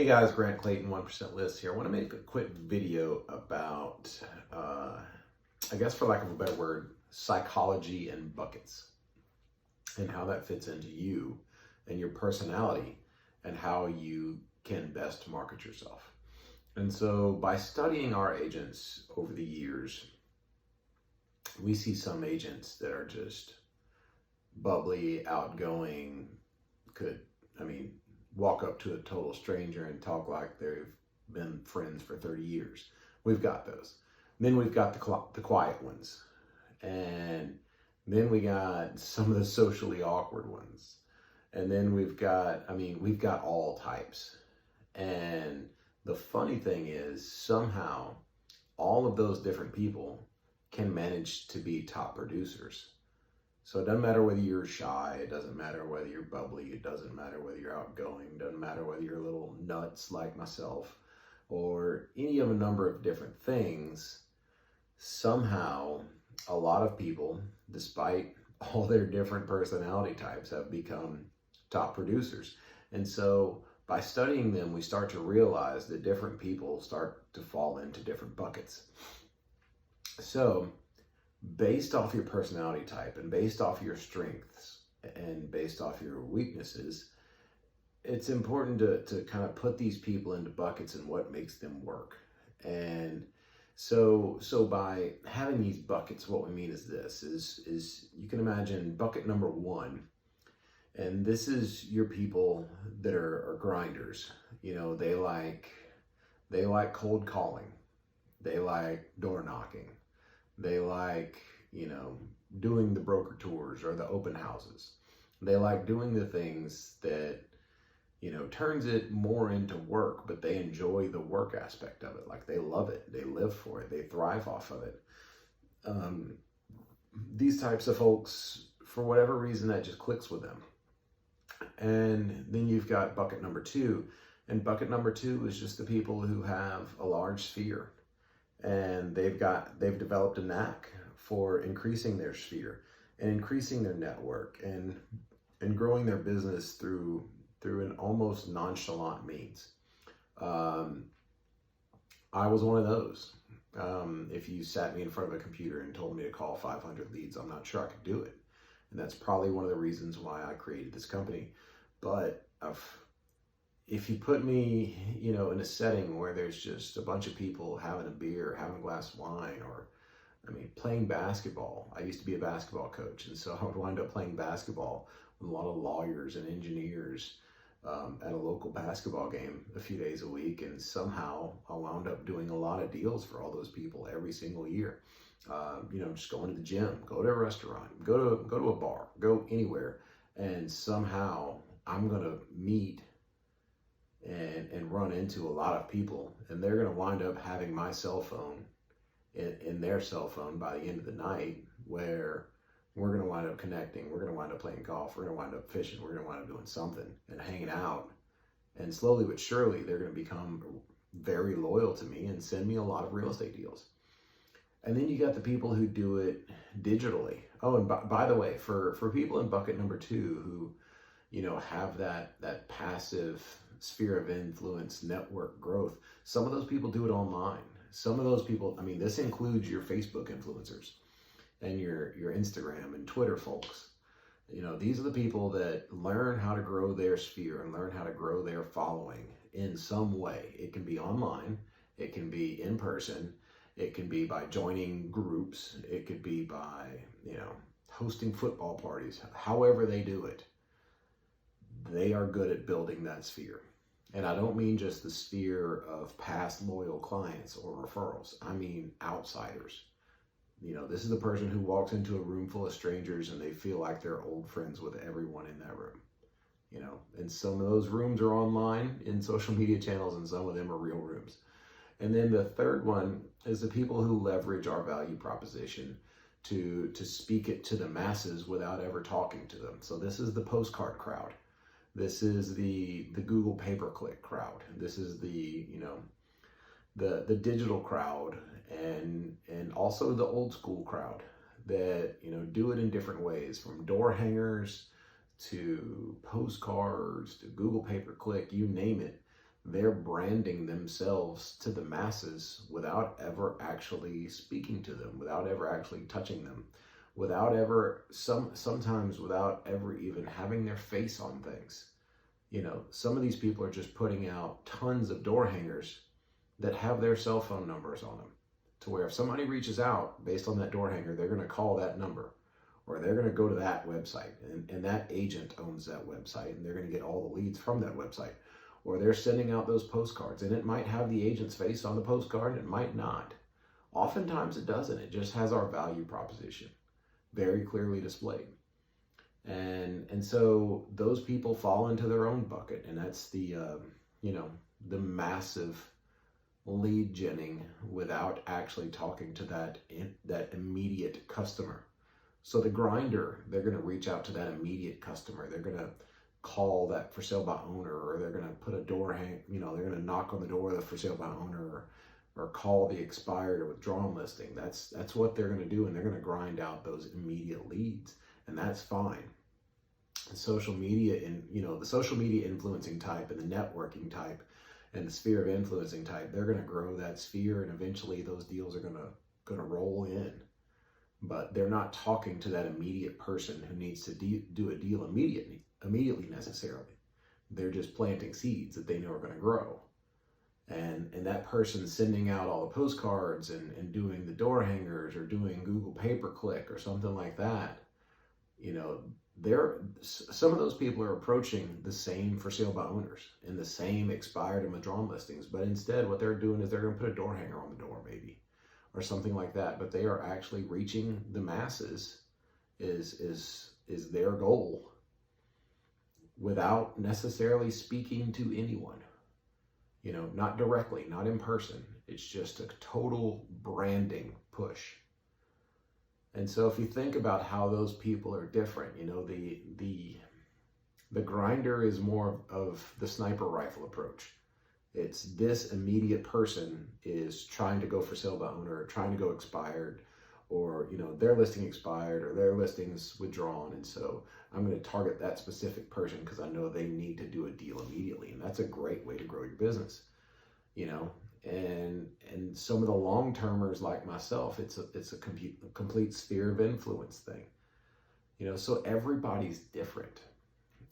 Hey guys, Grant Clayton, 1% List here. I want to make a quick video about, I guess for lack of a better word, psychology and buckets and how that fits into you and your personality and how you can best market yourself. And so by studying our agents over the years, we see some agents that are just bubbly, outgoing, walk up to a total stranger and talk like they've been friends for 30 years. We've got those. Then we've got the quiet ones. And then we got some of the socially awkward ones. And then we've got all types. And the funny thing is, somehow, all of those different people can manage to be top producers. So it doesn't matter whether you're shy, it doesn't matter whether you're bubbly, it doesn't matter whether you're outgoing, it doesn't matter whether you're a little nuts like myself, or any of a number of different things. Somehow, a lot of people, despite all their different personality types, have become top producers. And so by studying them, we start to realize that different people start to fall into different buckets. So based off your personality type and based off your strengths and based off your weaknesses, it's important to kind of put these people into buckets and what makes them work. And so by having these buckets, what we mean is this, is you can imagine bucket number one, and this is your people that are grinders. You know, they like cold calling. They like door knocking. They like, doing the broker tours or the open houses. They like doing the things that, turns it more into work, but they enjoy the work aspect of it. Like they love it. They live for it. They thrive off of it. These types of folks, for whatever reason, that just clicks with them. And then you've got bucket number two. And bucket number two is just the people who have a large sphere. And they've developed a knack for increasing their sphere and increasing their network and growing their business through an almost nonchalant means. I was one of those. If you sat me in front of a computer and told me to call 500 leads, I'm not sure I could do it. And that's probably one of the reasons why I created this company. But if you put me, in a setting where there's just a bunch of people having a beer, having a glass of wine, or, playing basketball. I used to be a basketball coach, and so I would wind up playing basketball with a lot of lawyers and engineers at a local basketball game a few days a week, and somehow I wound up doing a lot of deals for all those people every single year. Just going to the gym, go to a restaurant, go to a bar, go anywhere, and somehow I'm gonna meet and run into a lot of people, and they're going to wind up having my cell phone in their cell phone by the end of the night, where we're going to wind up connecting, we're going to wind up playing golf, we're going to wind up fishing, we're going to wind up doing something and hanging out. And slowly but surely, they're going to become very loyal to me and send me a lot of real estate deals. And then you got the people who do it digitally. Oh, and by the way, for people in bucket number two who, have that passive sphere of influence, network growth, some of those people do it online. Some of those people, this includes your Facebook influencers and your Instagram and Twitter folks. These are the people that learn how to grow their sphere and learn how to grow their following in some way. It can be online, it can be in person, it can be by joining groups, it could be by, hosting football parties. However they do it, they are good at building that sphere. And I don't mean just the sphere of past loyal clients or referrals. I mean outsiders. This is the person who walks into a room full of strangers and they feel like they're old friends with everyone in that room. And some of those rooms are online in social media channels, and some of them are real rooms. And then the third one is the people who leverage our value proposition to speak it to the masses without ever talking to them. So this is the postcard crowd. This is the Google pay-per-click crowd. This is the digital crowd, and also the old school crowd that do it in different ways, from door hangers to postcards to Google pay-per-click, you name it. they're branding themselves to the masses without ever actually speaking to them, without ever actually touching them, without ever, sometimes without ever even having their face on things. You know, some of these people are just putting out tons of door hangers that have their cell phone numbers on them, to where if somebody reaches out based on that door hanger, they're going to call that number, or they're going to go to that website, and that agent owns that website, and they're going to get all the leads from that website. Or they're sending out those postcards, and it might have the agent's face on the postcard, and it might not. Oftentimes it doesn't. It just has our value proposition very clearly displayed. And so those people fall into their own bucket, and that's the the massive lead genning without actually talking to that immediate customer. So the grinder, they're going to reach out to that immediate customer. They're going to call that for sale by owner, or they're going to put a door they're going to knock on the door of the for sale by owner, or call the expired or withdrawn listing. That's what they're going to do, and they're going to grind out those immediate leads, and that's fine. Social media, and the social media influencing type and the networking type and the sphere of influencing type, they're going to grow that sphere, and eventually those deals are going to roll in. But they're not talking to that immediate person who needs to do a deal immediately necessarily. They're just planting seeds that they know are going to grow. And that person sending out all the postcards and doing the door hangers or doing Google pay-per-click or something like that, some of those people are approaching the same for sale by owners and the same expired and withdrawn listings, but instead what they're doing is they're going to put a door hanger on the door maybe, or something like that. But they are actually reaching the masses is their goal, without necessarily speaking to anyone, not directly, not in person. It's just a total branding push. And so if you think about how those people are different, the grinder is more of the sniper rifle approach. It's this immediate person is trying to go for sale by owner, or trying to go expired, or their listing expired or their listing's withdrawn, and so I'm going to target that specific person because I know they need to do a deal immediately. And that's a great way to grow your business. And some of the long-termers like myself, it's a complete sphere of influence thing. So everybody's different.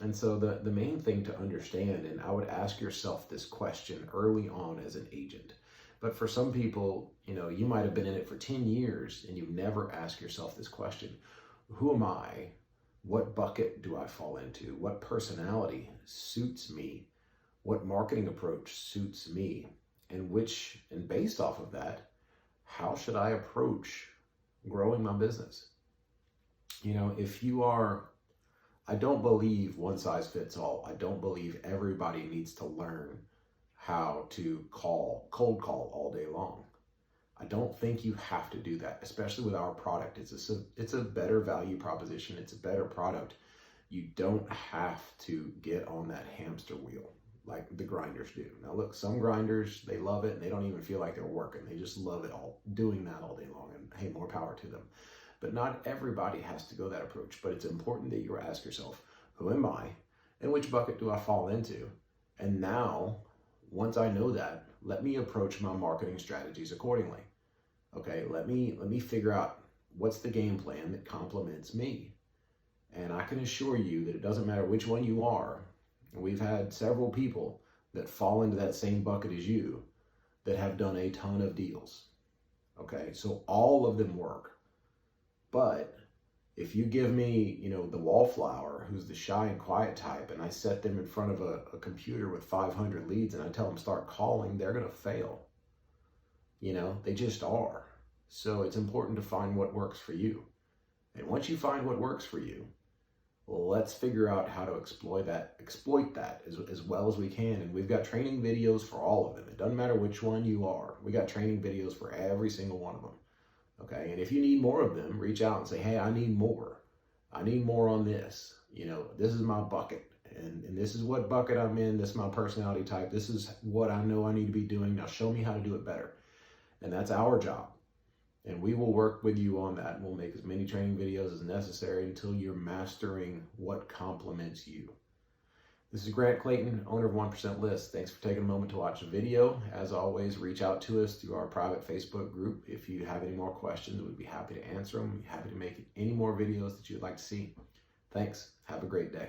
And so the main thing to understand, and I would ask yourself this question early on as an agent, but for some people, you might have been in it for 10 years and you've never asked yourself this question: who am I? What bucket do I fall into? What personality suits me? What marketing approach suits me? And based off of that, how should I approach growing my business? If you are, I don't believe one size fits all. I don't believe everybody needs to learn how to cold call all day long. I don't think you have to do that, especially with our product. It's a better value proposition. It's a better product. You don't have to get on that hamster wheel like the grinders do. Now look, some grinders, they love it and they don't even feel like they're working. They just love it all, doing that all day long, and hey, more power to them. But not everybody has to go that approach. But it's important that you ask yourself, who am I? And which bucket do I fall into? And now, once I know that, let me approach my marketing strategies accordingly. Okay, let me figure out what's the game plan that complements me. And I can assure you that it doesn't matter which one you are. We've had several people that fall into that same bucket as you that have done a ton of deals. Okay, so all of them work. But if you give me, the wallflower who's the shy and quiet type, and I set them in front of a computer with 500 leads and I tell them start calling, they're going to fail. They just are. So it's important to find what works for you. And once you find what works for you, let's figure out how to exploit that as well as we can. And we've got training videos for all of them. It doesn't matter which one you are. We got training videos for every single one of them. Okay, and if you need more of them, reach out and say, hey, I need more. I need more on this. This is my bucket. And this is what bucket I'm in. This is my personality type. This is what I know I need to be doing. Now show me how to do it better. And that's our job. And we will work with you on that. And we'll make as many training videos as necessary until you're mastering what complements you. This is Grant Clayton, owner of 1% List. Thanks for taking a moment to watch the video. As always, reach out to us through our private Facebook group. If you have any more questions, we'd be happy to answer them. We'd be happy to make any more videos that you'd like to see. Thanks. Have a great day.